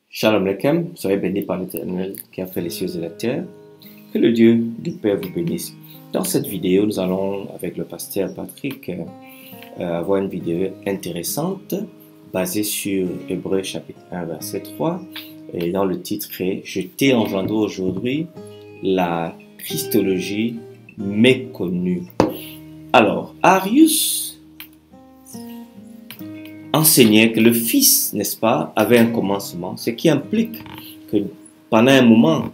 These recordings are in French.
Shalom Aleichem, soyez bénis par l'Éternel qui a fait les cieux et la terre. Que le Dieu du Père vous bénisse. Dans cette vidéo, nous allons, avec le pasteur Patrick, avoir une vidéo intéressante basée sur Hébreux chapitre 1, verset 3. Et dans le titre est « Je t'ai engendré aujourd'hui la Christologie méconnue ». Alors, Arius enseignait que le Fils, n'est-ce pas, avait un commencement, ce qui implique que pendant un moment,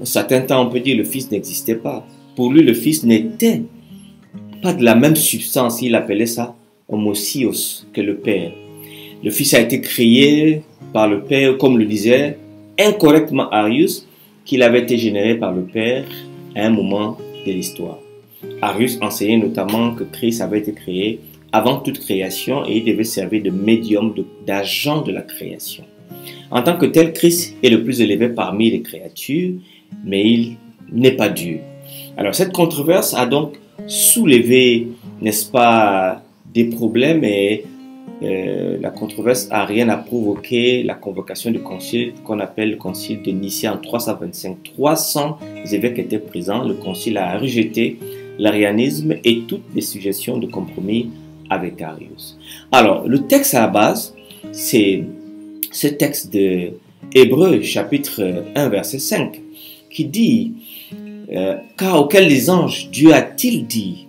certains temps on peut dire que le Fils n'existait pas. Pour lui, le Fils n'était pas de la même substance, il appelait ça homousios que le Père. Le Fils a été créé par le Père, comme le disait incorrectement Arius, qu'il avait été généré par le Père à un moment de l'histoire. Arius enseignait notamment que Christ avait été créé avant toute création et il devait servir de médium, d'agent de la création. En tant que tel, Christ est le plus élevé parmi les créatures, mais il n'est pas Dieu. Alors cette controverse a donc soulevé, n'est-ce pas, des problèmes et la controverse arienne a provoqué la convocation du concile qu'on appelle le concile de Nicée en 325. 300 évêques étaient présents, le concile a rejeté l'arianisme et toutes les suggestions de compromis avec Arius. Alors, le texte à la base, c'est ce texte de Hébreux, chapitre 1, verset 5, qui dit car auquel les anges, Dieu a-t-il dit,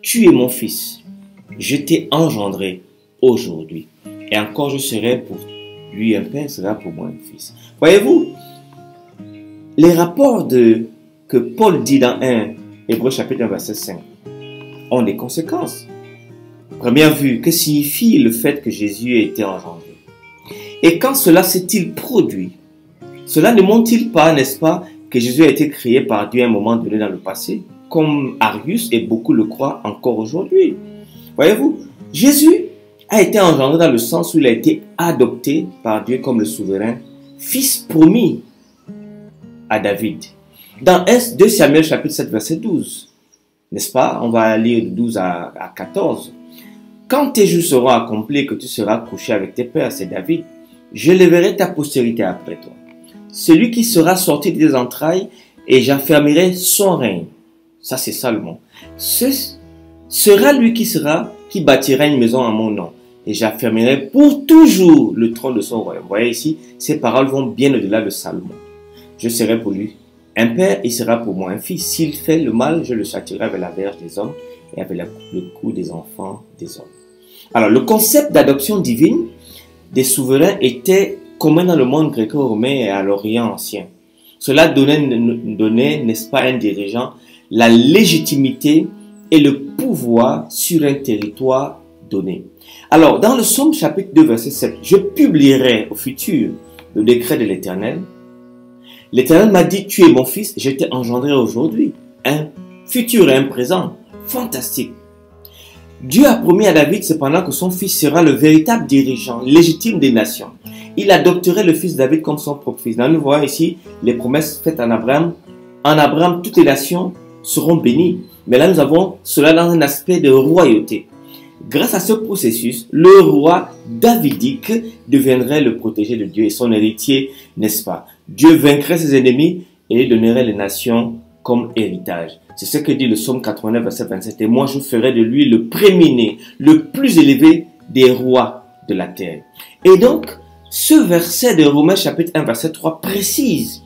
tu es mon fils, je t'ai engendré aujourd'hui. Et encore, je serai pour lui un père, sera pour moi un fils. Voyez-vous, les rapports que Paul dit dans 1 Hébreux, chapitre 1, verset 5, ont des conséquences. Première vue, que signifie le fait que Jésus a été engendré? Et quand cela s'est-il produit? Cela ne montre-t-il pas, n'est-ce pas, que Jésus a été créé par Dieu à un moment donné dans le passé, comme Arius et beaucoup le croient encore aujourd'hui? Voyez-vous, Jésus a été engendré dans le sens où il a été adopté par Dieu comme le souverain fils promis à David. Dans 2 Samuel chapitre 7 verset 12, n'est-ce pas? On va lire de 12 à 14. Quand tes jours seront accomplis, que tu seras couché avec tes pères, c'est David, je leverai ta postérité après toi. Celui qui sera sorti des entrailles, et j'affermirai son règne. Ça, c'est Salomon. Ce sera lui qui bâtira une maison à mon nom, et j'affermirai pour toujours le trône de son royaume. Vous voyez ici, ces paroles vont bien au-delà de Salomon. Je serai pour lui un père, il sera pour moi un fils. S'il fait le mal, je le châtierai avec la verge des hommes et avec le cou des enfants des hommes. Alors, le concept d'adoption divine des souverains était commun dans le monde gréco-romain et à l'Orient ancien. Cela donnait, n'est-ce pas, à un dirigeant la légitimité et le pouvoir sur un territoire donné. Alors, dans le Psaume chapitre 2, verset 7, je publierai au futur le décret de l'Éternel. L'Éternel m'a dit, tu es mon fils, je t'ai engendré aujourd'hui. Un futur et un présent. Fantastique. Dieu a promis à David cependant que son fils sera le véritable dirigeant légitime des nations. Il adopterait le fils David comme son propre fils. Là, nous voyons ici les promesses faites en Abraham. En Abraham, toutes les nations seront bénies. Mais là, nous avons cela dans un aspect de royauté. Grâce à ce processus, le roi davidique deviendrait le protégé de Dieu et son héritier, n'est-ce pas? Dieu vaincrait ses ennemis et lui donnerait les nations comme héritage. C'est ce que dit le Psaume 89, verset 27. Et moi, je ferai de lui le premier-né, le plus élevé des rois de la terre. Et donc, ce verset de Romains chapitre 1, verset 3 précise,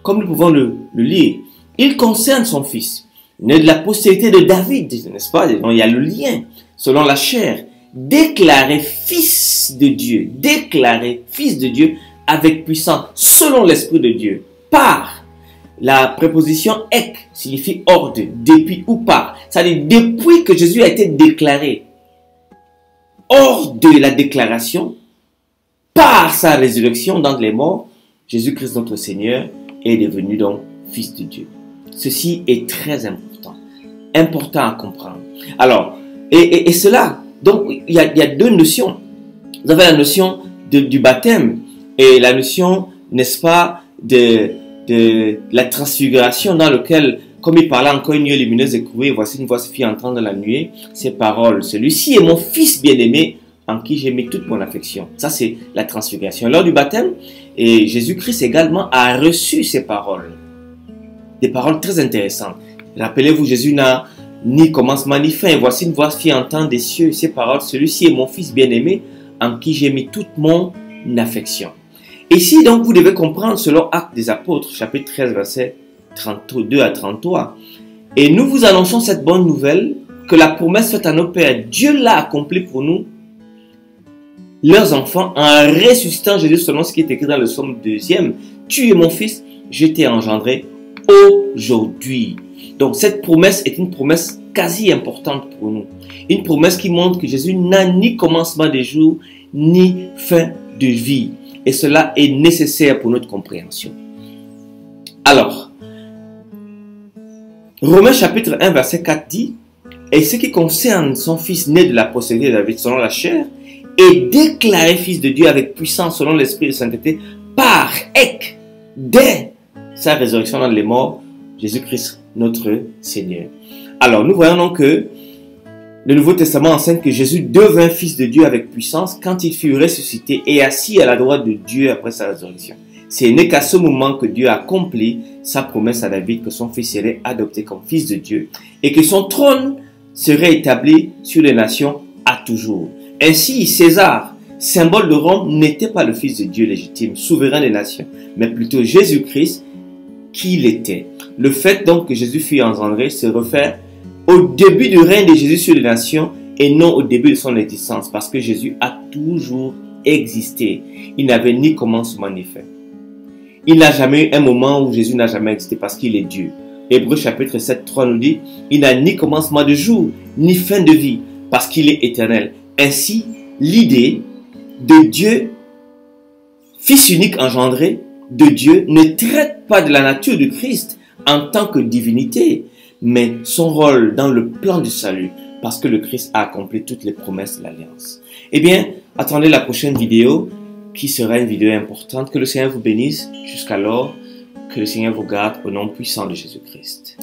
comme nous pouvons le lire, il concerne son fils, né de la postérité de David, n'est-ce pas? Donc, il y a le lien, selon la chair, déclaré fils de Dieu avec puissance, selon l'Esprit de Dieu, par la préposition ek signifie hors de, depuis ou par. C'est-à-dire depuis que Jésus a été déclaré hors de la déclaration, par sa résurrection d'entre les morts, Jésus-Christ notre Seigneur est devenu donc Fils de Dieu. Ceci est très important, important à comprendre. Alors, et cela, donc il y a deux notions. Vous avez la notion du baptême et la notion, n'est-ce pas, de la transfiguration dans lequel, comme il parlait encore une nuée lumineuse et courue, voici une voix se fit entendre dans la nuée, ces paroles, celui-ci est mon fils bien-aimé en qui j'ai mis toute mon affection. Ça c'est la transfiguration. Lors du baptême, et Jésus-Christ également a reçu ces paroles. Des paroles très intéressantes. Rappelez-vous, Jésus n'a ni commencement ni fin. Voici une voix fit entendre des cieux ces paroles, celui-ci est mon fils bien-aimé en qui j'ai mis toute mon affection. Ici, donc, vous devez comprendre selon Actes des Apôtres, chapitre 13, versets 32 à 33. Et nous vous annonçons cette bonne nouvelle, que la promesse faite à nos pères, Dieu l'a accomplie pour nous, leurs enfants, en ressuscitant Jésus selon ce qui est écrit dans le psaume 2e. Tu es mon fils, je t'ai engendré aujourd'hui. Donc, cette promesse est une promesse quasi importante pour nous. Une promesse qui montre que Jésus n'a ni commencement de jour, ni fin de vie. Et cela est nécessaire pour notre compréhension. Alors, Romains chapitre 1 verset 4 dit, et ce qui concerne son fils né de la postérité de David selon la chair, est déclaré fils de Dieu avec puissance selon l'esprit de sainteté par ek, dès sa résurrection dans les morts, Jésus-Christ notre Seigneur. Alors, nous voyons donc que le Nouveau Testament enseigne que Jésus devint fils de Dieu avec puissance quand il fut ressuscité et assis à la droite de Dieu après sa résurrection. Ce n'est qu'à ce moment que Dieu a accompli sa promesse à David que son fils serait adopté comme fils de Dieu et que son trône serait établi sur les nations à toujours. Ainsi, César, symbole de Rome, n'était pas le fils de Dieu légitime, souverain des nations, mais plutôt Jésus-Christ qui l'était. Le fait donc que Jésus fut engendré se réfère au début du règne de Jésus sur les nations et non au début de son existence, parce que Jésus a toujours existé. Il n'avait ni commencement ni fin. Il n'a jamais eu un moment où Jésus n'a jamais existé parce qu'il est Dieu. Hébreux chapitre 7, 3 nous dit, il n'a ni commencement de jour, ni fin de vie, parce qu'il est éternel. Ainsi, l'idée de Dieu, Fils unique engendré de Dieu, ne traite pas de la nature du Christ en tant que divinité, mais son rôle dans le plan du salut, parce que le Christ a accompli toutes les promesses de l'Alliance. Eh bien, attendez la prochaine vidéo, qui sera une vidéo importante. Que le Seigneur vous bénisse. Jusqu'alors, que le Seigneur vous garde au nom puissant de Jésus-Christ.